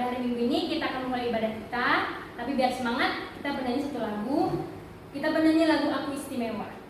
hari Minggu ini kita akan mulai ibadah kita. Tapi biar semangat, kita bernyanyi satu lagu. Kita bernyanyi lagu Aku Istimewa.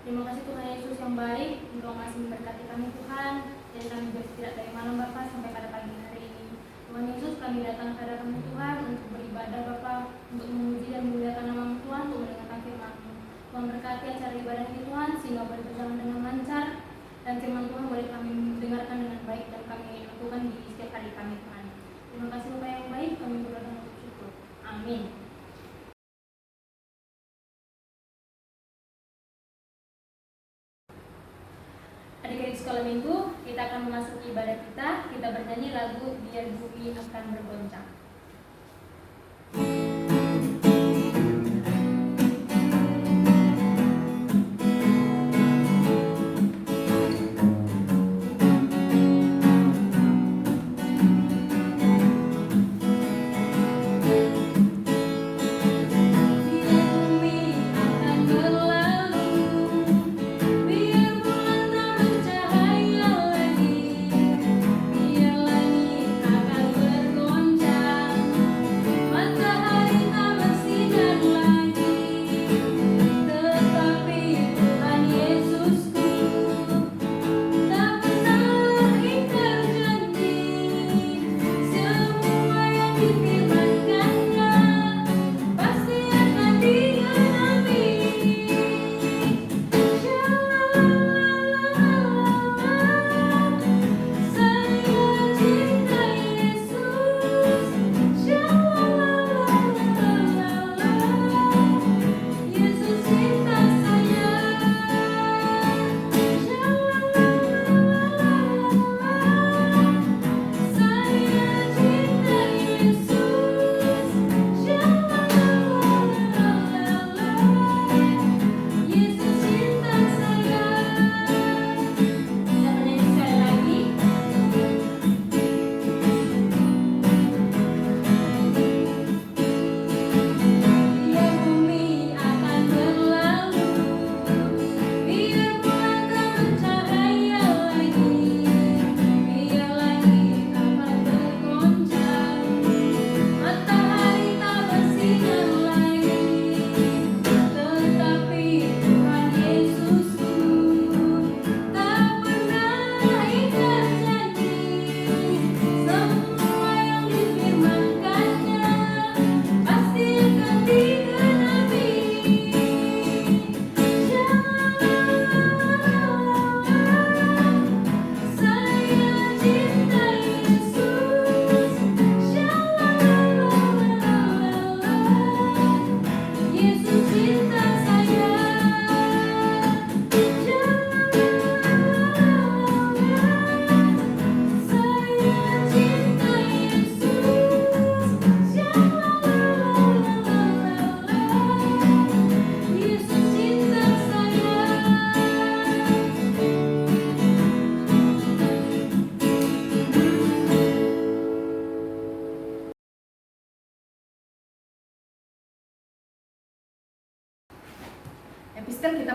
Terima kasih Tuhan Yesus yang baik, Engkau masih memberkati kami Tuhan, dan kami beristirahat dari malam Bapa sampai pada pagi hari ini. Tuhan Yesus, kami datang kepada kami Tuhan untuk beribadah Bapa, untuk memuji dan memuliakan nama Tuhan, untuk mendengarkan firman-Mu. Tuhan berkati acara ibadah ini Tuhan, sehingga boleh berjalan dengan lancar, dan firman Tuhan boleh kami dengarkan dengan baik, dan kami lakukan di setiap hari kami Tuhan. Terima kasih Bapa yang baik, kami berdoa untuk syukur. Amin. Adik-adik sekolah minggu, kita akan memasuki ibadah kita. Kita bernyanyi lagu Biar Bumi Akan Bergoncang. Biar langit akan bergoncang.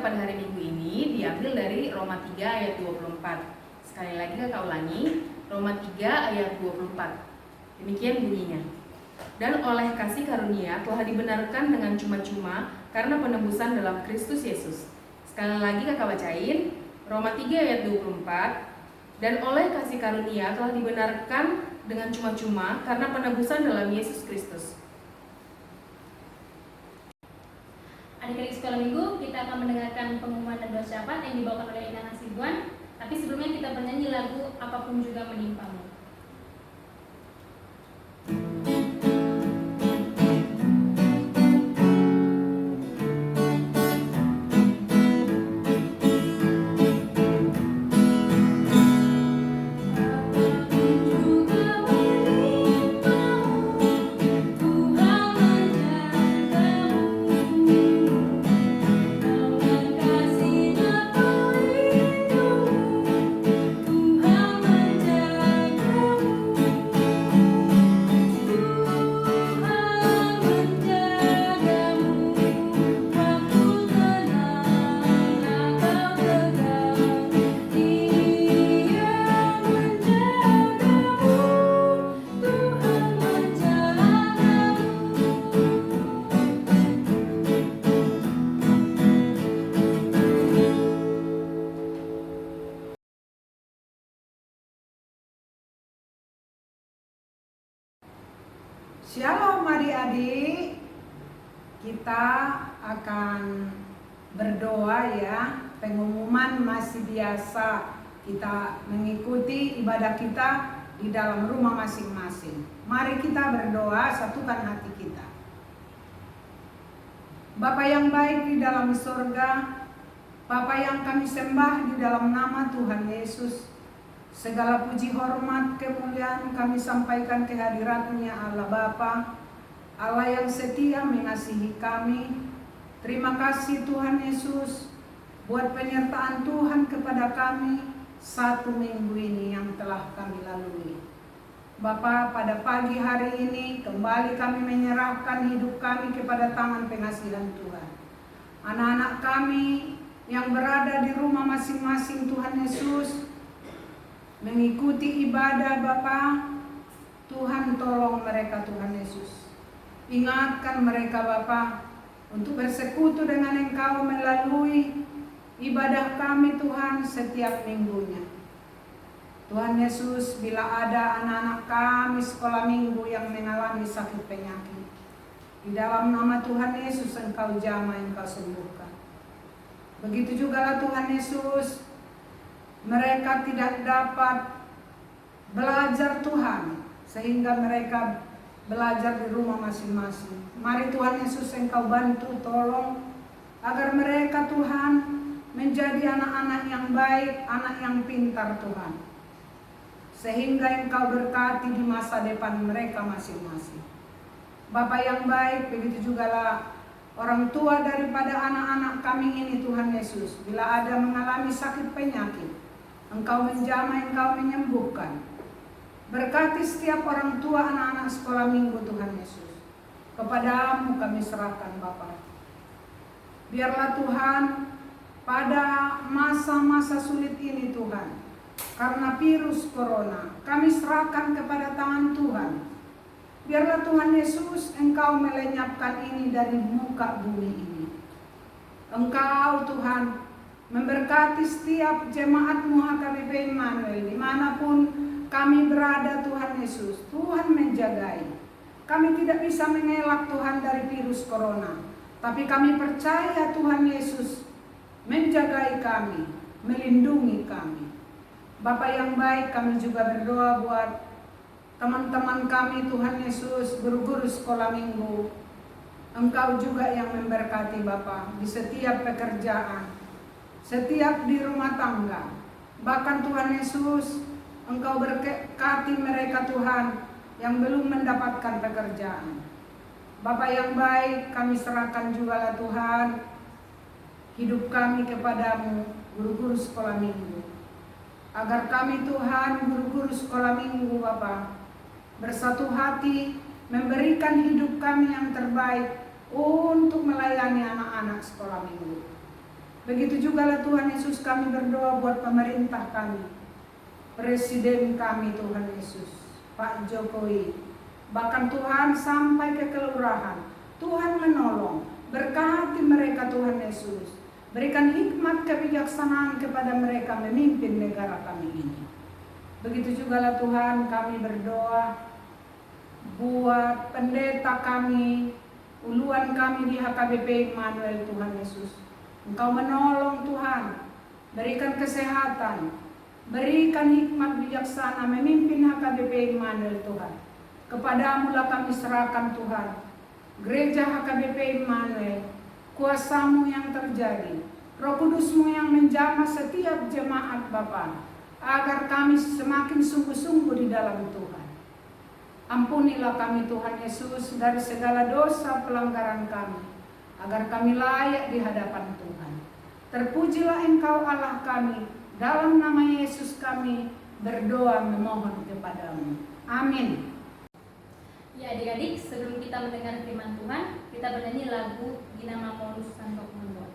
pada hari Minggu ini diambil dari Roma 3 ayat 24. Sekali lagi kakak ulangi, Roma 3 ayat 24. Demikian bunyinya. Dan oleh kasih karunia telah dibenarkan dengan cuma-cuma karena penebusan dalam Kristus Yesus. Sekali lagi kakak bacain, Roma 3 ayat 24. Dan oleh kasih karunia telah dibenarkan dengan cuma-cuma karena penebusan dalam Yesus Kristus. Adik-adik sekolah minggu, kita akan mendengarkan pengumuman dan doa syafaat yang dibawakan oleh Ina Hasibuan. Tapi sebelumnya kita bernyanyi lagu Apapun Juga Menimpamu. Shalom adik-adik, kita akan berdoa ya. Pengumuman masih biasa, kita mengikuti ibadah kita di dalam rumah masing-masing. Mari kita berdoa, satukan hati kita. Bapa yang baik di dalam surga, Bapa yang kami sembah di dalam nama Tuhan Yesus, segala puji hormat kemuliaan kami sampaikan kehadirat-Nya Allah Bapa, Allah yang setia mengasihi kami. Terima kasih Tuhan Yesus buat penyertaan Tuhan kepada kami satu minggu ini yang telah kami lalui. Bapa, pada pagi hari ini kembali kami menyerahkan hidup kami kepada tangan pengasihan Tuhan. Anak-anak kami yang berada di rumah masing-masing Tuhan Yesus, mengikuti ibadah Bapa, Tuhan tolong mereka Tuhan Yesus. Ingatkan mereka Bapa untuk bersekutu dengan Engkau melalui ibadah kami Tuhan setiap minggunya. Tuhan Yesus, bila ada anak-anak kami sekolah minggu yang mengalami sakit penyakit, di dalam nama Tuhan Yesus Engkau jamah, Engkau sembuhkan. Begitu juga Tuhan Yesus, mereka tidak dapat belajar Tuhan sehingga mereka belajar di rumah masing-masing. Mari Tuhan Yesus Engkau bantu, tolong agar mereka Tuhan menjadi anak-anak yang baik, anak yang pintar Tuhan, sehingga Engkau berkati di masa depan mereka masing-masing. Bapa yang baik, begitu jugalah orang tua daripada anak-anak kami ini Tuhan Yesus, bila ada mengalami sakit penyakit, Engkau menjamah, Engkau menyembuhkan. Berkati setiap orang tua anak-anak sekolah minggu Tuhan Yesus. Kepadamu kami serahkan Bapa. Biarlah Tuhan pada masa-masa sulit ini Tuhan, karena virus corona, kami serahkan kepada tangan Tuhan. Biarlah Tuhan Yesus Engkau melenyapkan ini dari muka bumi ini. Engkau Tuhan memberkati setiap jemaat-Mu HKBP Immanuel dimanapun kami berada Tuhan Yesus. Tuhan menjagai. Kami tidak bisa mengelak Tuhan dari virus corona, tapi kami percaya Tuhan Yesus menjagai kami, melindungi kami. Bapa yang baik, kami juga berdoa buat teman-teman kami Tuhan Yesus, guru-guru sekolah minggu. Engkau juga yang memberkati Bapa di setiap pekerjaan, setiap di rumah tangga. Bahkan Tuhan Yesus, Engkau berkati mereka Tuhan yang belum mendapatkan pekerjaan. Bapa yang baik, kami serahkan juga Tuhan hidup kami kepadamu, guru-guru sekolah minggu. Agar kami Tuhan, guru-guru sekolah minggu Bapa, bersatu hati memberikan hidup kami yang terbaik untuk melayani anak-anak sekolah minggu. Begitu juga lah Tuhan Yesus, kami berdoa buat pemerintah kami, Presiden kami Tuhan Yesus, Pak Jokowi. Bahkan Tuhan sampai ke kelurahan, Tuhan menolong, berkati mereka Tuhan Yesus. Berikan hikmat kebijaksanaan kepada mereka memimpin negara kami ini. Begitu juga lah Tuhan, kami berdoa buat pendeta kami, uluan kami di HKBP Immanuel Tuhan Yesus. Engkau menolong Tuhan, berikan kesehatan, berikan hikmat bijaksana memimpin HKBP Immanuel Tuhan. Kepadamu lah kami serahkan Tuhan, gereja HKBP Immanuel, kuasa-Mu yang terjadi, Roh Kudus-Mu yang menjamah setiap jemaat Bapa, agar kami semakin sungguh-sungguh di dalam Tuhan. Ampunilah kami Tuhan Yesus dari segala dosa pelanggaran kami, agar kami layak di hadapan Tuhan. Terpujilah Engkau Allah kami, dalam nama Yesus kami berdoa memohon kepadamu. Amin. Ya adik-adik, sebelum kita mendengar firman Tuhan, kita bernyanyi lagu Dinama Paulus Santo Mundo.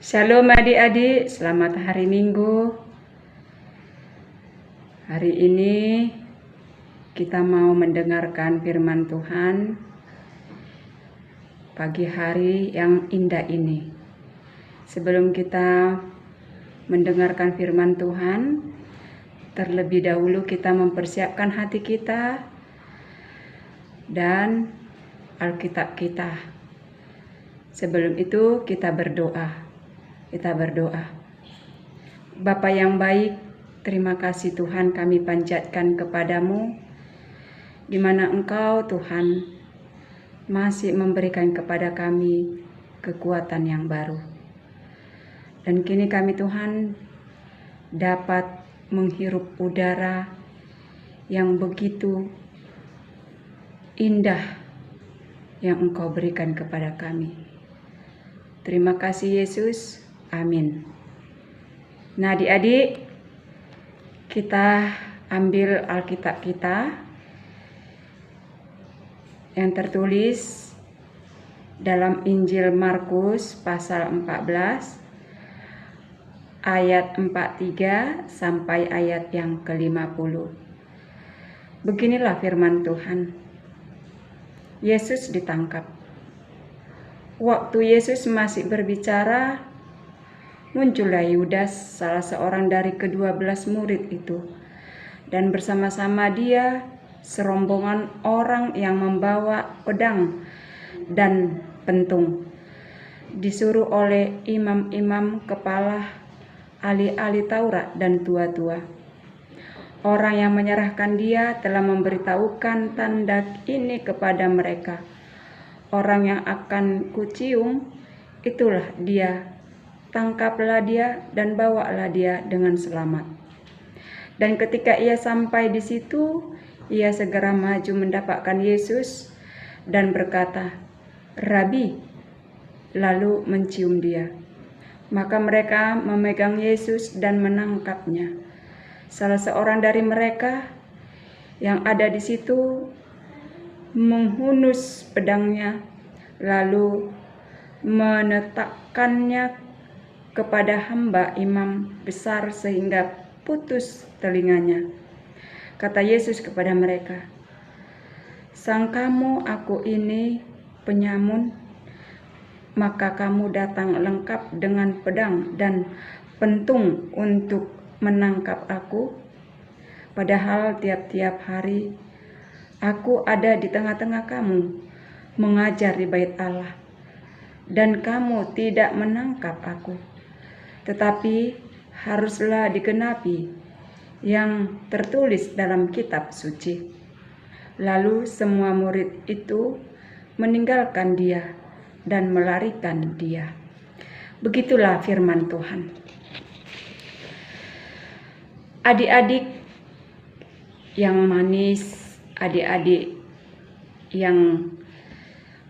Shalom adik-adik, selamat hari Minggu. Hari ini kita mau mendengarkan firman Tuhan pagi hari yang indah ini. Sebelum kita mendengarkan firman Tuhan, terlebih dahulu kita mempersiapkan hati kita dan Alkitab kita. Sebelum itu kita berdoa. Bapa yang baik, terima kasih Tuhan kami panjatkan kepadamu, di mana Engkau Tuhan masih memberikan kepada kami kekuatan yang baru. Dan kini kami Tuhan dapat menghirup udara yang begitu indah yang Engkau berikan kepada kami. Terima kasih Yesus. Amin. Nah adik-adik, kita ambil Alkitab kita yang tertulis dalam Injil Markus pasal 14 ayat 43 sampai ayat yang ke-50. Beginilah firman Tuhan. Yesus ditangkap. waktu Yesus masih berbicara, muncullah Yudas, salah seorang dari ke-12 murid itu. Dan bersama-sama dia serombongan orang yang membawa pedang dan pentung, disuruh oleh imam-imam, kepala, ahli-ahli Taurat dan tua-tua. Orang yang menyerahkan dia telah memberitahukan tanda ini kepada mereka. Orang yang akan kucium, itulah dia. Tangkaplah dia dan bawalah dia dengan selamat. Dan ketika ia sampai di situ, ia segera maju mendapatkan Yesus dan berkata, "Rabi," lalu mencium dia. Maka mereka memegang Yesus dan menangkapnya. Salah seorang dari mereka yang ada di situ menghunus pedangnya, lalu menetapkannya kepada hamba imam besar sehingga putus telinganya. Kata Yesus kepada mereka, "Sangkamu aku ini penyamun? Maka kamu datang lengkap dengan pedang dan pentung untuk menangkap aku? Padahal tiap-tiap hari aku ada di tengah-tengah kamu, mengajar di bait Allah, dan kamu tidak menangkap aku. Tetapi haruslah digenapi yang tertulis dalam kitab suci." Lalu semua murid itu meninggalkan dia dan melarikan dia. Begitulah firman Tuhan. Adik-adik yang manis, adik-adik yang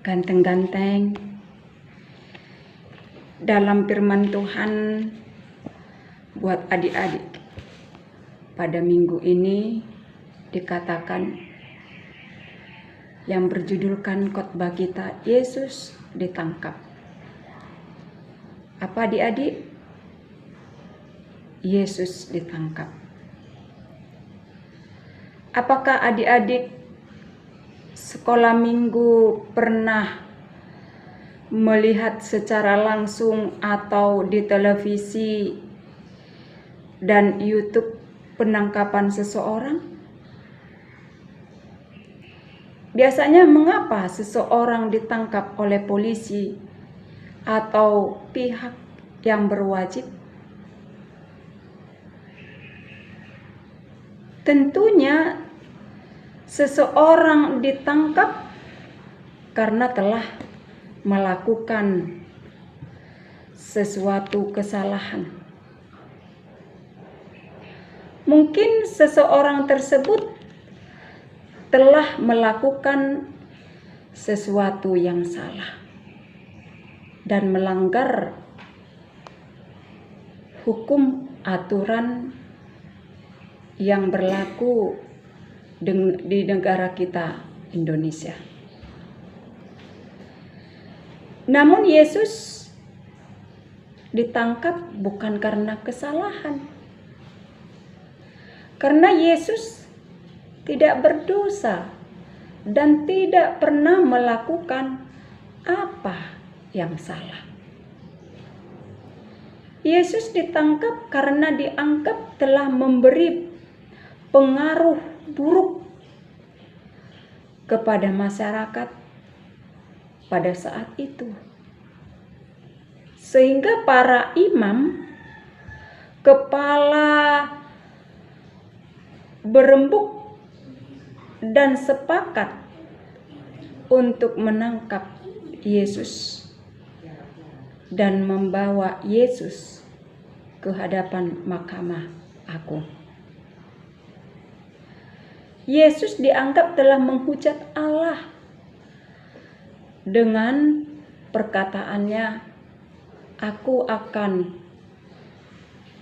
ganteng-ganteng, dalam firman Tuhan buat adik-adik pada minggu ini dikatakan yang berjudulkan khotbah kita, Yesus ditangkap. Apa adik-adik? Yesus ditangkap. Apakah adik-adik sekolah minggu pernah melihat secara langsung atau di televisi dan YouTube penangkapan seseorang? Biasanya mengapa seseorang ditangkap oleh polisi atau pihak yang berwajib? Tentunya seseorang ditangkap karena telah melakukan sesuatu kesalahan. Mungkin seseorang tersebut telah melakukan sesuatu yang salah dan melanggar hukum aturan yang berlaku di negara kita, Indonesia. Namun Yesus ditangkap bukan karena kesalahan. Karena Yesus tidak berdosa dan tidak pernah melakukan apa yang salah. Yesus ditangkap karena dianggap telah memberi pengaruh buruk kepada masyarakat pada saat itu. Sehingga para imam, kepala berembuk dan sepakat untuk menangkap Yesus dan membawa Yesus ke hadapan Mahkamah Agung. Yesus dianggap telah menghujat Allah dengan perkataannya, "Aku akan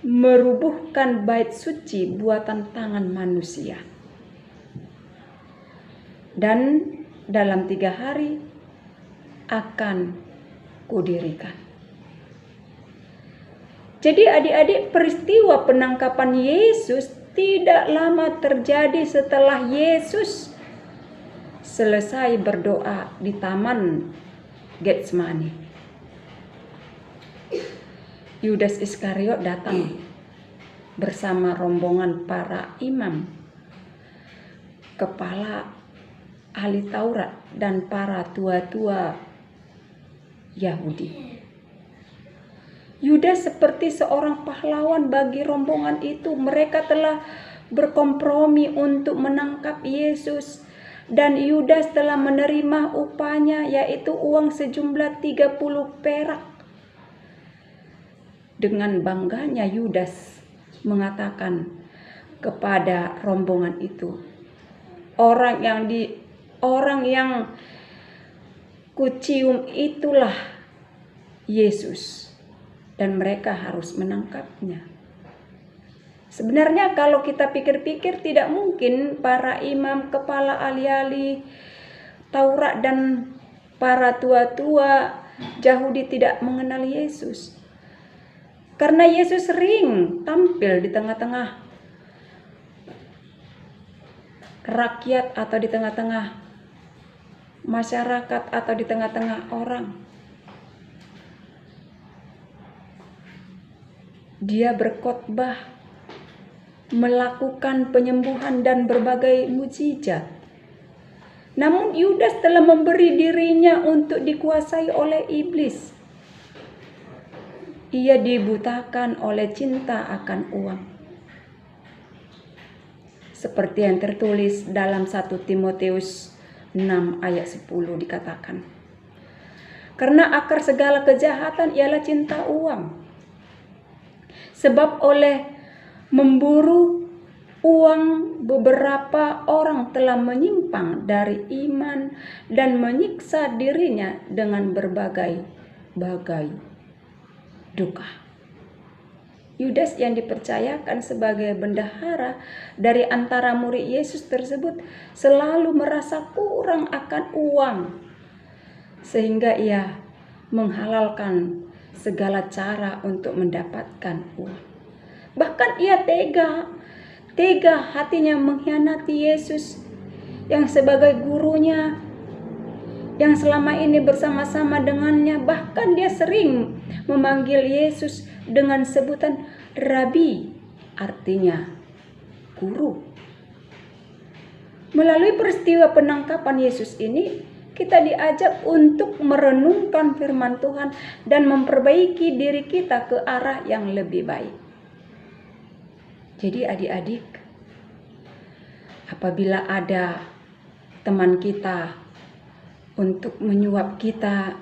merubuhkan bait suci buatan tangan manusia. Dan dalam 3 hari akan kudirikan." Jadi adik-adik, peristiwa penangkapan Yesus tidak lama terjadi setelah Yesus selesai berdoa di Taman Getsemani. Yudas Iskariot datang bersama rombongan para imam, kepala ahli Taurat, dan para tua-tua Yahudi. Yudas seperti seorang pahlawan bagi rombongan itu. Mereka telah berkompromi untuk menangkap Yesus, dan Yudas telah menerima upahnya, yaitu uang sejumlah 30 perak. Dengan bangganya Yudas mengatakan kepada rombongan itu, orang yang kucium itulah Yesus, dan mereka harus menangkapnya. Sebenarnya kalau kita pikir-pikir, tidak mungkin para imam, kepala ahli-ahli Taurat, dan para tua-tua Yahudi tidak mengenal Yesus. Karena Yesus sering tampil di tengah-tengah rakyat, atau di tengah-tengah masyarakat, atau di tengah-tengah orang. Dia berkhotbah, melakukan penyembuhan dan berbagai mukjizat. Namun Yudas telah memberi dirinya untuk dikuasai oleh iblis. Ia dibutakan oleh cinta akan uang. Seperti yang tertulis dalam 1 Timotius 6 ayat 10 dikatakan. Karena akar segala kejahatan ialah cinta uang. Sebab oleh memburu uang beberapa orang telah menyimpang dari iman dan menyiksa dirinya dengan berbagai duka. Yudas yang dipercayakan sebagai bendahara dari antara murid Yesus tersebut selalu merasa kurang akan uang, sehingga ia menghalalkan segala cara untuk mendapatkan uang. Bahkan ia tega hatinya mengkhianati Yesus yang sebagai gurunya, yang selama ini bersama-sama dengannya. Bahkan dia sering memanggil Yesus dengan sebutan Rabi, artinya guru. Melalui peristiwa penangkapan Yesus ini, kita diajak untuk merenungkan firman Tuhan dan memperbaiki diri kita ke arah yang lebih baik. Jadi adik-adik, apabila ada teman kita untuk menyuap kita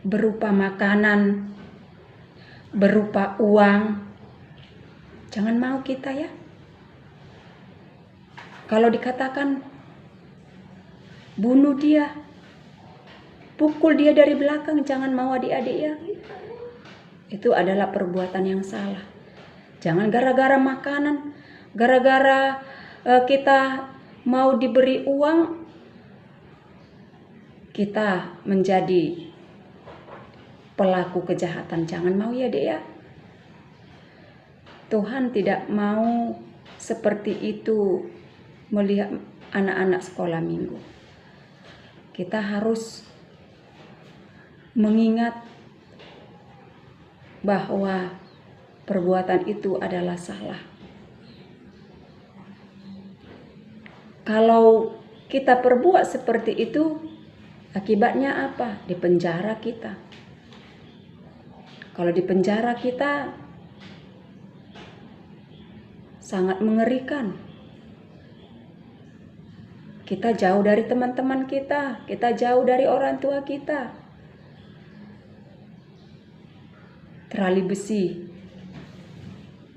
berupa makanan, berupa uang, jangan mau kita ya. Kalau dikatakan bunuh dia, pukul dia dari belakang, jangan mau adik-adik ya. Itu adalah perbuatan yang salah. Jangan gara-gara makanan, gara-gara kita mau diberi uang, kita menjadi pelaku kejahatan. Jangan mau ya dek ya. Tuhan tidak mau seperti itu melihat anak-anak sekolah minggu. Kita harus mengingat bahwa perbuatan itu adalah salah. Kalau kita perbuat seperti itu, akibatnya apa? Di penjara kita. Kalau di penjara kita sangat mengerikan. Kita jauh dari teman-teman kita jauh dari orang tua kita. Tali besi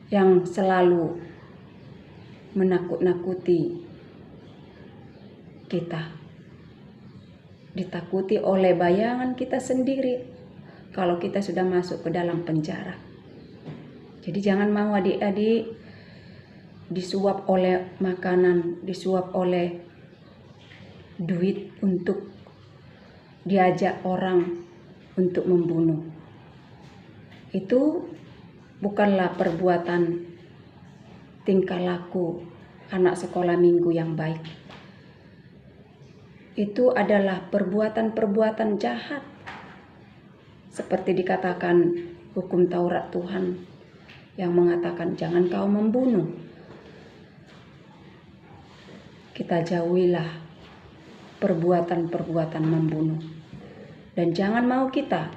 yang selalu menakut-nakuti kita. Ditakuti oleh bayangan kita sendiri kalau kita sudah masuk ke dalam penjara. Jadi jangan mau adik-adik disuap oleh makanan, disuap oleh duit untuk diajak orang untuk membunuh. Itu bukanlah perbuatan tingkah laku anak sekolah minggu yang baik. Itu adalah perbuatan-perbuatan jahat Seperti dikatakan hukum Taurat Tuhan yang mengatakan jangan kau membunuh. Kita jauhilah perbuatan-perbuatan membunuh. Dan jangan mau kita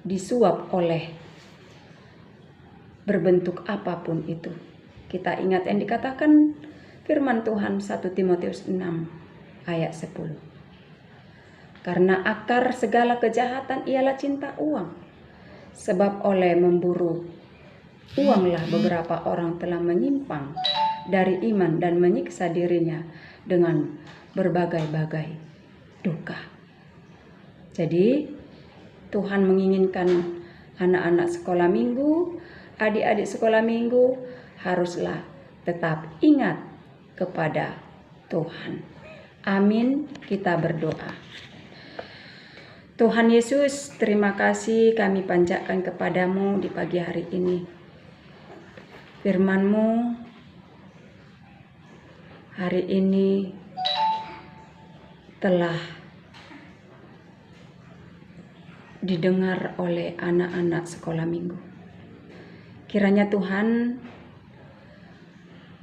disuap oleh berbentuk apapun itu. Kita ingat yang dikatakan firman Tuhan 1 Timotius 6 ayat 10. Karena akar segala kejahatan ialah cinta uang. Sebab oleh memburu uanglah beberapa orang telah menyimpang dari iman dan menyiksa dirinya dengan berbagai-bagai duka. Jadi Tuhan menginginkan anak-anak sekolah minggu, adik-adik sekolah minggu haruslah tetap ingat kepada Tuhan. Amin, kita berdoa. Tuhan Yesus, terima kasih kami panjatkan kepadamu di pagi hari ini. Firman-Mu hari ini telah didengar oleh anak-anak sekolah minggu. Kiranya Tuhan,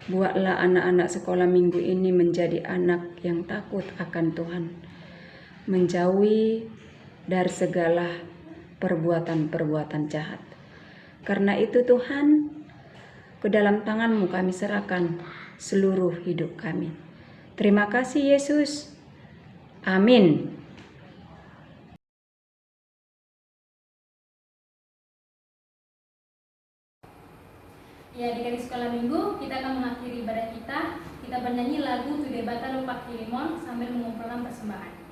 buatlah anak-anak sekolah minggu ini menjadi anak yang takut akan Tuhan, menjauhi dari segala perbuatan-perbuatan jahat. Karena itu Tuhan, ke dalam tangan-Mu kami serahkan seluruh hidup kami. Terima kasih Yesus. Amin. Ya, adik-adik sekolah minggu, kita akan mengakhiri ibadah kita. Kita bernyanyi lagu Today Bata Lupa Kilimon sambil mengumpulkan persembahan.